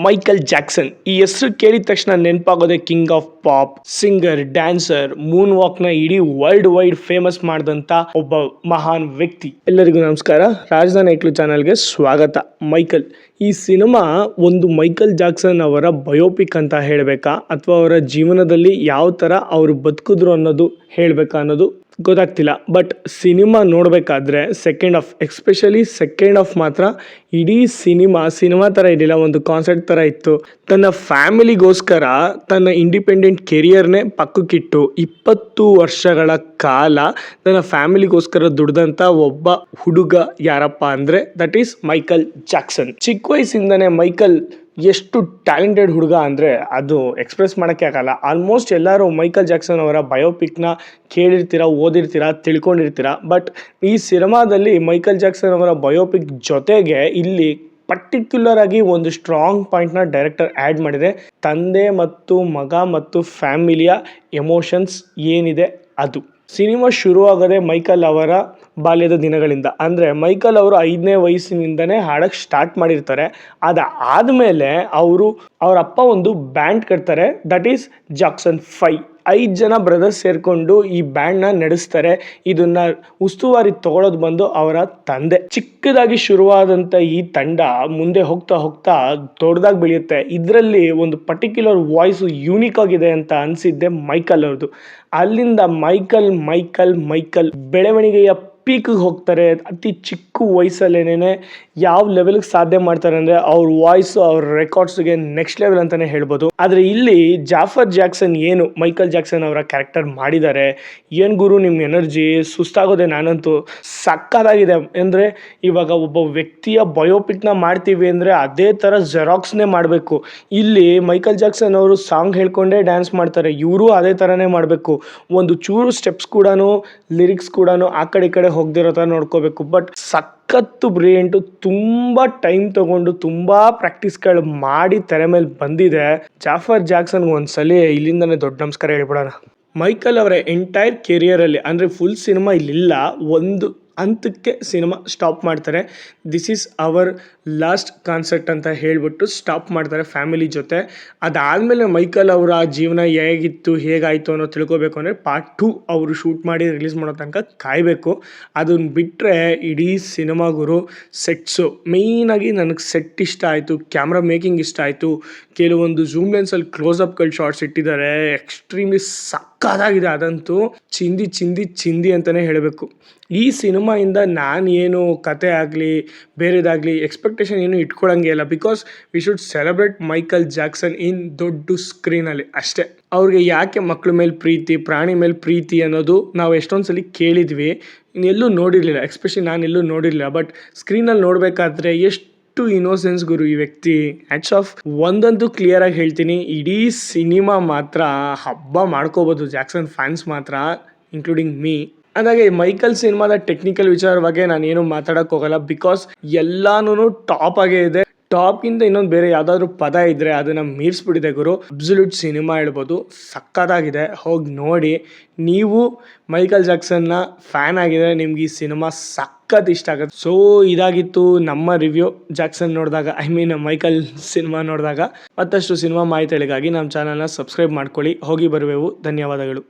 Michael Jackson ಈ ಹೆಸರು ಕೇಳಿದ ತಕ್ಷಣ ನೆನಪಾಗೋದೆ king of pop, singer, dancer, moon walk ನ ಇಡೀ ವರ್ಲ್ಡ್ ವೈಡ್ ಫೇಮಸ್ ಮಾಡಿದಂತ ಒಬ್ಬ ಮಹಾನ್ ವ್ಯಕ್ತಿ. ಎಲ್ಲರಿಗೂ ನಮಸ್ಕಾರ, ರಾಜಧಾನಿ ಐಕ್ಳು ಚಾನಲ್ಗೆ ಸ್ವಾಗತ. ಮೈಕಲ್ ಈ ಸಿನಿಮಾ ಒಂದು ಮೈಕಲ್ ಜಾಕ್ಸನ್ ಅವರ ಬಯೋಪಿಕ್ ಅಂತ ಹೇಳಬೇಕಾ ಅಥವಾ ಅವರ ಜೀವನದಲ್ಲಿ ಯಾವ ತರ ಅವರು ಬದುಕಿದ್ರು ಅನ್ನೋದು ಹೇಳಬೇಕಾ ಅನ್ನೋದು ಗೊತ್ತಾಗ್ತಿಲ್ಲ. ಬಟ್ ಸಿನಿಮಾ ನೋಡಬೇಕಾದ್ರೆ ಎಸ್ಪೆಷಲಿ ಸೆಕೆಂಡ್ ಹಾಫ್ ಮಾತ್ರ ಇಡೀ ಸಿನಿಮಾ ಥರ ಇರಲಿಲ್ಲ, ಒಂದು ಕಾನ್ಸರ್ಟ್ ಥರ ಇತ್ತು. ತನ್ನ ಫ್ಯಾಮಿಲಿಗೋಸ್ಕರ ತನ್ನ ಇಂಡಿಪೆಂಡೆಂಟ್ ಕೆರಿಯರ್ನೇ ಪಕ್ಕಕ್ಕಿಟ್ಟು 20 ವರ್ಷಗಳ ಕಾಲ ತನ್ನ ಫ್ಯಾಮಿಲಿಗೋಸ್ಕರ ದುಡ್ದಂಥ ಒಬ್ಬ ಹುಡುಗ ಯಾರಪ್ಪ ಅಂದರೆ ದಟ್ ಈಸ್ ಮೈಕಲ್ ಜಾಕ್ಸನ್. ಚಿಕ್ಕ ವಯಸ್ಸಿಂದನೇ ಮೈಕಲ್ ಎಷ್ಟು ಟ್ಯಾಲೆಂಟೆಡ್ ಹುಡುಗ ಅಂದರೆ ಅದು ಎಕ್ಸ್ಪ್ರೆಸ್ ಮಾಡೋಕ್ಕೆ ಆಗಲ್ಲ. ಆಲ್ಮೋಸ್ಟ್ ಎಲ್ಲರೂ ಮೈಕಲ್ ಜಾಕ್ಸನ್ ಅವರ ಬಯೋಪಿಕ್ನ ಕೇಳಿರ್ತೀರ, ಓದಿರ್ತೀರ, ತಿಳ್ಕೊಂಡಿರ್ತೀರ. ಬಟ್ ಈ ಸಿನಿಮಾದಲ್ಲಿ ಮೈಕಲ್ ಜಾಕ್ಸನ್ ಅವರ ಬಯೋಪಿಕ್ ಜೊತೆಗೆ ಇಲ್ಲಿ ಪರ್ಟಿಕ್ಯುಲರ್ ಆಗಿ ಒಂದು ಸ್ಟ್ರಾಂಗ್ ಪಾಯಿಂಟ್ನ ಡೈರೆಕ್ಟರ್ ಆ್ಯಡ್ ಮಾಡಿದೆ. ತಂದೆ ಮತ್ತು ಮಗ ಮತ್ತು ಫ್ಯಾಮಿಲಿಯ ಎಮೋಷನ್ಸ್ ಏನಿದೆ ಅದು. ಸಿನಿಮಾ ಶುರುವಾಗದೆ ಮೈಕಲ್ ಅವರ ಬಾಲ್ಯದ ದಿನಗಳಿಂದ. ಅಂದರೆ ಮೈಕಲ್ ಅವರು 5ನೇ ವಯಸ್ಸಿನಿಂದನೇ ಹಾಡಕ್ಕೆ ಸ್ಟಾರ್ಟ್ ಮಾಡಿರ್ತಾರೆ. ಅದಾದಮೇಲೆ ಅವ್ರ ಅಪ್ಪ ಒಂದು ಬ್ಯಾಂಡ್ ಕಟ್ತಾರೆ, ದಟ್ ಈಸ್ ಜಾಕ್ಸನ್ 5. 5 ಜನ ಬ್ರದರ್ಸ್ ಸೇರಿಕೊಂಡು ಈ ಬ್ಯಾಂಡ್ನ ನಡೆಸ್ತಾರೆ. ಇದನ್ನ ಉಸ್ತುವಾರಿ ತಗೊಳ್ಳೋದು ಬಂದು ಅವರ ತಂದೆ. ಚಿಕ್ಕದಾಗಿ ಶುರುವಾದಂಥ ಈ ತಂಡ ಮುಂದೆ ಹೋಗ್ತಾ ಹೋಗ್ತಾ ದೊಡ್ಡದಾಗಿ ಬೆಳೆಯುತ್ತೆ. ಇದರಲ್ಲಿ ಒಂದು ಪರ್ಟಿಕ್ಯುಲರ್ ವಾಯ್ಸ್ ಯೂನಿಕ್ ಆಗಿದೆ ಅಂತ ಅನಿಸಿದ್ದೆ ಮೈಕಲ್ ಅವ್ರದ್ದು. ಅಲ್ಲಿಂದ ಮೈಕಲ್ ಬೆಳವಣಿಗೆಯ ಪೀಕಿಗೆ ಹೋಗ್ತಾರೆ. ಅತಿ ಚಿಕ್ಕ ವಯಸ್ಸಲ್ಲೇನೆ ಯಾವ ಲೆವೆಲ್ಗೆ ಸಾಧ್ಯ ಮಾಡ್ತಾರೆ ಅಂದರೆ ಅವ್ರ ವಾಯ್ಸು, ಅವ್ರ ರೆಕಾರ್ಡ್ಸ್ಗೆ ನೆಕ್ಸ್ಟ್ ಲೆವೆಲ್ ಅಂತಲೇ ಹೇಳ್ಬೋದು. ಆದರೆ ಇಲ್ಲಿ ಜಾಫರ್ ಜಾಕ್ಸನ್ ಏನು ಮೈಕಲ್ ಜಾಕ್ಸನ್ ಅವರ ಕ್ಯಾರೆಕ್ಟರ್ ಮಾಡಿದ್ದಾರೆ, ಏನು ಗುರು ನಿಮ್ಮ ಎನರ್ಜಿ, ಸುಸ್ತಾಗೋದೆ ನಾನಂತೂ. ಸಕ್ಕತ್ತಾಗಿದೆ. ಅಂದರೆ ಇವಾಗ ಒಬ್ಬ ವ್ಯಕ್ತಿಯ ಬಯೋಪಿಕ್ನ ಮಾಡ್ತೀವಿ ಅಂದರೆ ಅದೇ ಥರ ಜೆರಾಕ್ಸ್ನೇ ಮಾಡಬೇಕು. ಇಲ್ಲಿ ಮೈಕಲ್ ಜಾಕ್ಸನ್ ಅವರು ಸಾಂಗ್ ಹೇಳ್ಕೊಂಡೇ ಡ್ಯಾನ್ಸ್ ಮಾಡ್ತಾರೆ, ಇವರು ಅದೇ ಥರನೇ ಮಾಡಬೇಕು. ಒಂದು ಚೂರು ಸ್ಟೆಪ್ಸ್ ಕೂಡ, ಲಿರಿಕ್ಸ್ ಕೂಡ ಆ ಕಡೆ ಈ ಕಡೆ ಹೋಗದಿರೋ ಥರ ನೋಡ್ಕೋಬೇಕು. ಬಟ್ ಸಖತ್ತು ಬ್ರಿಲಿಯಂಟು. ತುಂಬ ಟೈಮ್ ತಗೊಂಡು ತುಂಬ ಪ್ರಾಕ್ಟೀಸ್ಗಳು ಮಾಡಿ ತೆರೆ ಮೇಲೆ ಬಂದಿದೆ. ಜಾಫರ್ ಜಾಕ್ಸನ್ಗೆ ಒಂದ್ಸಲಿ ಇಲ್ಲಿಂದನೇ ದೊಡ್ಡ ನಮಸ್ಕಾರ ಹೇಳ್ಬಿಡೋಣ. ಮೈಕಲ್ ಅವರ ಎಂಟೈರ್ ಕೆರಿಯರಲ್ಲಿ ಅಂದರೆ ಫುಲ್ ಸಿನಿಮಾ ಇಲ್ಲಿಲ್ಲ, ಒಂದು ಹಂತಕ್ಕೆ ಸಿನಿಮಾ ಸ್ಟಾಪ್ ಮಾಡ್ತಾರೆ. This is our last concert ಅಂತ ಹೇಳಿಬಿಟ್ಟು ಸ್ಟಾಪ್ ಮಾಡ್ತಾರೆ ಫ್ಯಾಮಿಲಿ ಜೊತೆ. ಅದಾದಮೇಲೆ ಮೈಕಲ್ ಅವರ ಜೀವನ ಹೇಗಿತ್ತು, ಹೇಗಾಯಿತು ಅನ್ನೋ ತಿಳ್ಕೊಬೇಕು ಅಂದರೆ ಪಾರ್ಟ್ 2 ಅವರು ಶೂಟ್ ಮಾಡಿ ರಿಲೀಸ್ ಮಾಡೋ ತನಕ ಕಾಯಬೇಕು. ಅದನ್ನು ಬಿಟ್ಟರೆ ಇಡೀ ಸಿನಿಮಾ ಗುರು ಸೆಟ್ಸು. ಮೇಯ್ನಾಗಿ ನನಗೆ ಸೆಟ್ ಇಷ್ಟ ಆಯಿತು, ಕ್ಯಾಮ್ರಾ ಮೇಕಿಂಗ್ ಇಷ್ಟ ಆಯಿತು. ಕೆಲವೊಂದು ಝೂಮ್ ಲೆನ್ಸಲ್ಲಿ ಕ್ಲೋಸಪ್ಗಳು ಶಾರ್ಟ್ಸ್ ಇಟ್ಟಿದ್ದಾರೆ, ಎಕ್ಸ್ಟ್ರೀಮ್ಲಿ ಸಕ್ಕತ್ತಾಗಿದೆ. ಅದಂತೂ ಚಿಂದಿ ಅಂತಲೇ ಹೇಳಬೇಕು. ಈ ಸಿನಿಮಾಯಿಂದ ನಾನು ಏನು ಕತೆ ಆಗಲಿ ಬೇರೆದಾಗಲಿ ಎಕ್ಸ್ಪೆಕ್ಟೇಷನ್ ಏನು ಇಟ್ಕೊಳ್ಳೋಂಗೆ ಇಲ್ಲ. Because we should celebrate Michael Jackson in ದೊಡ್ಡ ಸ್ಕ್ರೀನಲ್ಲಿ ಅಷ್ಟೇ. ಅವ್ರಿಗೆ ಯಾಕೆ ಮಕ್ಕಳ ಮೇಲೆ ಪ್ರೀತಿ, ಪ್ರಾಣಿ ಮೇಲೆ ಪ್ರೀತಿ ಅನ್ನೋದು ನಾವು ಎಷ್ಟೊಂದು ಸಲ ಕೇಳಿದ್ವಿ, ಎಲ್ಲೂ ನೋಡಿರಲಿಲ್ಲ. ಎಸ್ಪೆಷಲಿ ನಾನು ಎಲ್ಲೂ ನೋಡಿರಲಿಲ್ಲ. ಬಟ್ ಸ್ಕ್ರೀನಲ್ಲಿ ನೋಡಬೇಕಾದ್ರೆ ಎಷ್ಟು ಇನ್ನೋಸೆನ್ಸ್ ಗುರು ಈ ವ್ಯಕ್ತಿ. Hats off. ಒಂದಂತೂ ಕ್ಲಿಯರ್ ಆಗಿ ಹೇಳ್ತೀನಿ, ಇಡೀ ಸಿನಿಮಾ ಮಾತ್ರ ಹಬ್ಬ ಮಾಡ್ಕೋಬೋದು ಜಾಕ್ಸನ್ ಫ್ಯಾನ್ಸ್ ಮಾತ್ರ, ಇನ್ಕ್ಲೂಡಿಂಗ್ ಮೀ. ಅದಾಗೆ ಮೈಕಲ್ ಸಿನಿಮಾದ ಟೆಕ್ನಿಕಲ್ ವಿಚಾರವಾಗಿ ನಾನು ಏನು ಮಾತಾಡೋಕೆ ಹೋಗಲ್ಲ. ಬಿಕಾಸ್ ಎಲ್ಲಾನು ಟಾಪ್ ಆಗೇ ಇದೆ. ಟಾಪ್ಗಿಂತ ಇನ್ನೊಂದು ಬೇರೆ ಯಾವುದಾದ್ರೂ ಪದ ಇದ್ದರೆ ಅದನ್ನು ಮೀರಿಸ್ಬಿಟ್ಟಿದೆ ಗುರು. ಅಬ್ಸಲ್ಯೂಟ್ ಸಿನಿಮಾ ಹೇಳ್ಬೋದು, ಸಕ್ಕತ್ತಾಗಿದೆ. ಹೋಗಿ ನೋಡಿ. ನೀವು ಮೈಕಲ್ ಜಾಕ್ಸನ್ನ ಫ್ಯಾನ್ ಆಗಿದ್ರೆ ನಿಮ್ಗೆ ಈ ಸಿನಿಮಾ ಸಖತ್ ಇಷ್ಟ ಆಗುತ್ತೆ. ಸೊ ಇದಾಗಿತ್ತು ನಮ್ಮ ರಿವ್ಯೂ ಜಾಕ್ಸನ್ ನೋಡಿದಾಗ, ಮೈಕಲ್ ಸಿನಿಮಾ ನೋಡಿದಾಗ. ಮತ್ತಷ್ಟು ಸಿನಿಮಾ ಮಾಹಿತಿಗಳಿಗಾಗಿ ನಮ್ಮ ಚಾನಲ್ನ ಸಬ್ಸ್ಕ್ರೈಬ್ ಮಾಡ್ಕೊಳ್ಳಿ. ಹೋಗಿ ಬರುವೆವು. ಧನ್ಯವಾದಗಳು.